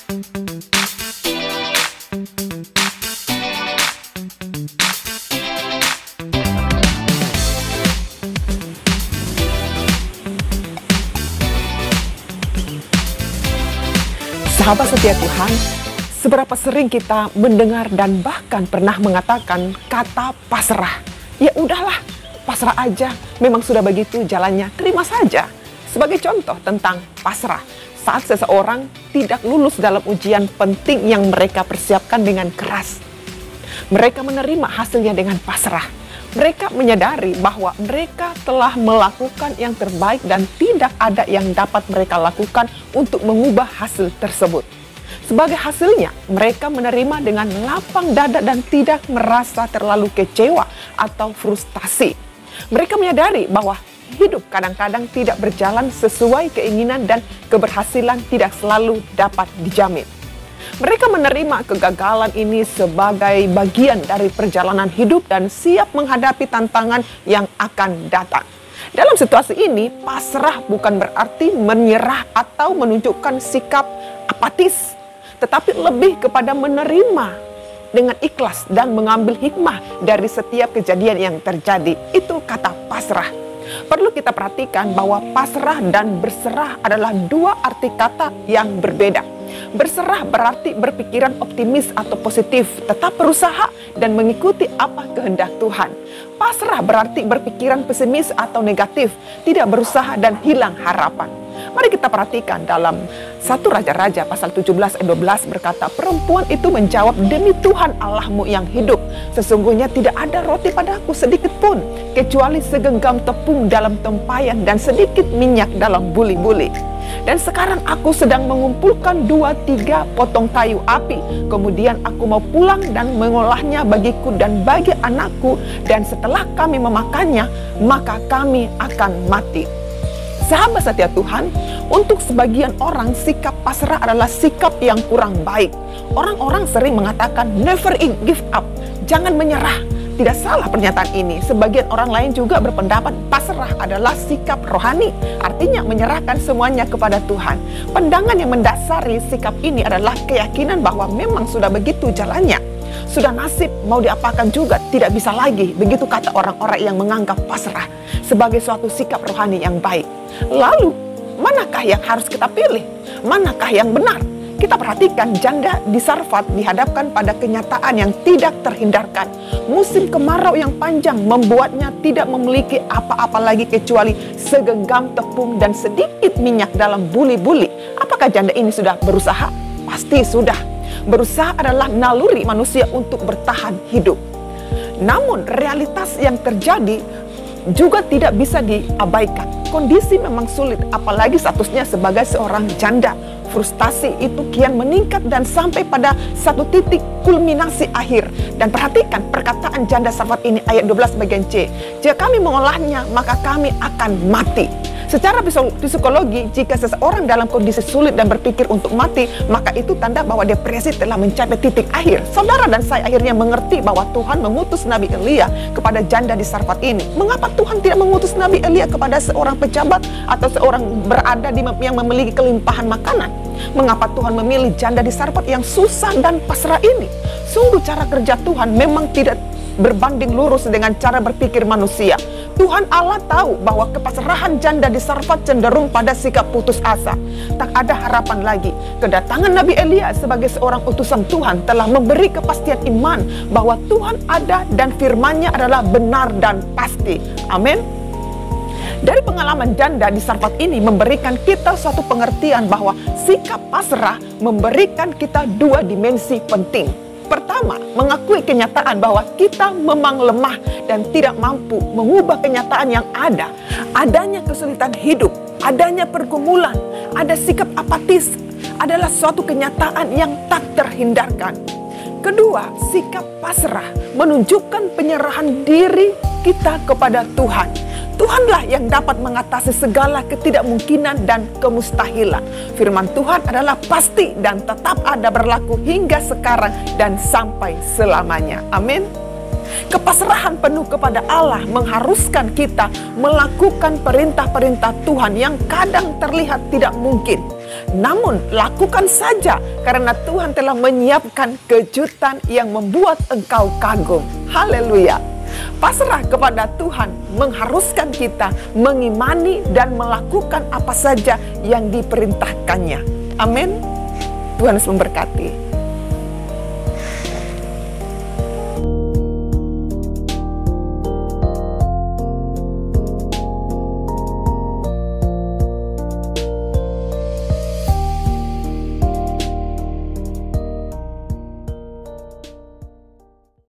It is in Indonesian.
Sahabat setia Tuhan, seberapa sering kita mendengar dan bahkan pernah mengatakan kata pasrah. Ya udahlah, pasrah aja, memang sudah begitu jalannya, terima saja. Sebagai contoh tentang pasrah, saat seseorang tidak lulus dalam ujian penting yang mereka persiapkan dengan keras, mereka menerima hasilnya dengan pasrah. Mereka menyadari bahwa mereka telah melakukan yang terbaik dan tidak ada yang dapat mereka lakukan untuk mengubah hasil tersebut. Sebagai hasilnya, mereka menerima dengan lapang dada dan tidak merasa terlalu kecewa atau frustasi. Mereka menyadari bahwa hidup kadang-kadang tidak berjalan sesuai keinginan dan keberhasilan tidak selalu dapat dijamin. Mereka menerima kegagalan ini sebagai bagian dari perjalanan hidup dan siap menghadapi tantangan yang akan datang. Dalam situasi ini, pasrah bukan berarti menyerah atau menunjukkan sikap apatis, tetapi lebih kepada menerima dengan ikhlas dan mengambil hikmah dari setiap kejadian yang terjadi. Itu kata pasrah. Perlu kita perhatikan bahwa pasrah dan berserah adalah dua arti kata yang berbeda. Berserah berarti berpikiran optimis atau positif, tetap berusaha dan mengikuti apa kehendak Tuhan. Pasrah berarti berpikiran pesimis atau negatif, tidak berusaha dan hilang harapan. Mari kita perhatikan dalam 1 Raja-Raja pasal 17 ayat 12 berkata, perempuan itu menjawab, demi Tuhan Allahmu yang hidup, sesungguhnya tidak ada roti padaku sedikit pun, kecuali segenggam tepung dalam tempayan dan sedikit minyak dalam buli-buli. Dan sekarang aku sedang mengumpulkan 2-3 potong kayu api. Kemudian aku mau pulang dan mengolahnya bagiku dan bagi anakku. Dan setelah kami memakannya, maka kami akan mati. Sahabat setia Tuhan, untuk sebagian orang sikap pasrah adalah sikap yang kurang baik. Orang-orang sering mengatakan never give up, jangan menyerah. Tidak salah pernyataan ini. Sebagian orang lain juga berpendapat pasrah adalah sikap rohani, artinya menyerahkan semuanya kepada Tuhan. Pandangan yang mendasari sikap ini adalah keyakinan bahwa memang sudah begitu jalannya. Sudah nasib, mau diapakan juga tidak bisa lagi. Begitu kata orang-orang yang menganggap pasrah sebagai suatu sikap rohani yang baik. Lalu, manakah yang harus kita pilih? Manakah yang benar? Kita perhatikan janda di Sarfat dihadapkan pada kenyataan yang tidak terhindarkan. Musim kemarau yang panjang membuatnya tidak memiliki apa-apa lagi kecuali segenggam tepung dan sedikit minyak dalam buli-buli. Apakah janda ini sudah berusaha? Pasti sudah. Berusaha adalah naluri manusia untuk bertahan hidup. Namun realitas yang terjadi juga tidak bisa diabaikan. Kondisi memang sulit, apalagi statusnya sebagai seorang janda. Frustasi itu kian meningkat dan sampai pada satu titik kulminasi akhir. Dan perhatikan perkataan janda Sarfat ini ayat 12 bagian C. Jika kami mengolahnya, maka kami akan mati. Secara psikologi, jika seseorang dalam kondisi sulit dan berpikir untuk mati, maka itu tanda bahwa depresi telah mencapai titik akhir. Saudara dan saya akhirnya mengerti bahwa Tuhan mengutus Nabi Elia kepada janda di Sarfat ini. Mengapa Tuhan tidak mengutus Nabi Elia kepada seorang pejabat atau seorang berada yang memiliki kelimpahan makanan? Mengapa Tuhan memilih janda di Sarfat yang susah dan pasrah ini? Sungguh cara kerja Tuhan memang tidak berbanding lurus dengan cara berpikir manusia. Tuhan Allah tahu bahwa kepasrahan janda di Sarfat cenderung pada sikap putus asa. Tak ada harapan lagi. Kedatangan Nabi Elia sebagai seorang utusan Tuhan telah memberi kepastian iman bahwa Tuhan ada dan firman-Nya adalah benar dan pasti. Amin. Dari pengalaman janda di Sarfat ini memberikan kita suatu pengertian bahwa sikap pasrah memberikan kita dua dimensi penting. Pertama, mengakui kenyataan bahwa kita memang lemah dan tidak mampu mengubah kenyataan yang ada. Adanya kesulitan hidup, adanya pergumulan, ada sikap apatis adalah suatu kenyataan yang tak terhindarkan. Kedua, sikap pasrah menunjukkan penyerahan diri kita kepada Tuhan. Tuhanlah yang dapat mengatasi segala ketidakmungkinan dan kemustahilan. Firman Tuhan adalah pasti dan tetap ada berlaku hingga sekarang dan sampai selamanya. Amin. Kepasrahan penuh kepada Allah mengharuskan kita melakukan perintah-perintah Tuhan yang kadang terlihat tidak mungkin. Namun lakukan saja karena Tuhan telah menyiapkan kejutan yang membuat engkau kagum. Haleluya. Pasrah kepada Tuhan mengharuskan kita mengimani dan melakukan apa saja yang diperintahkannya. Amin. Tuhan Yesus memberkati.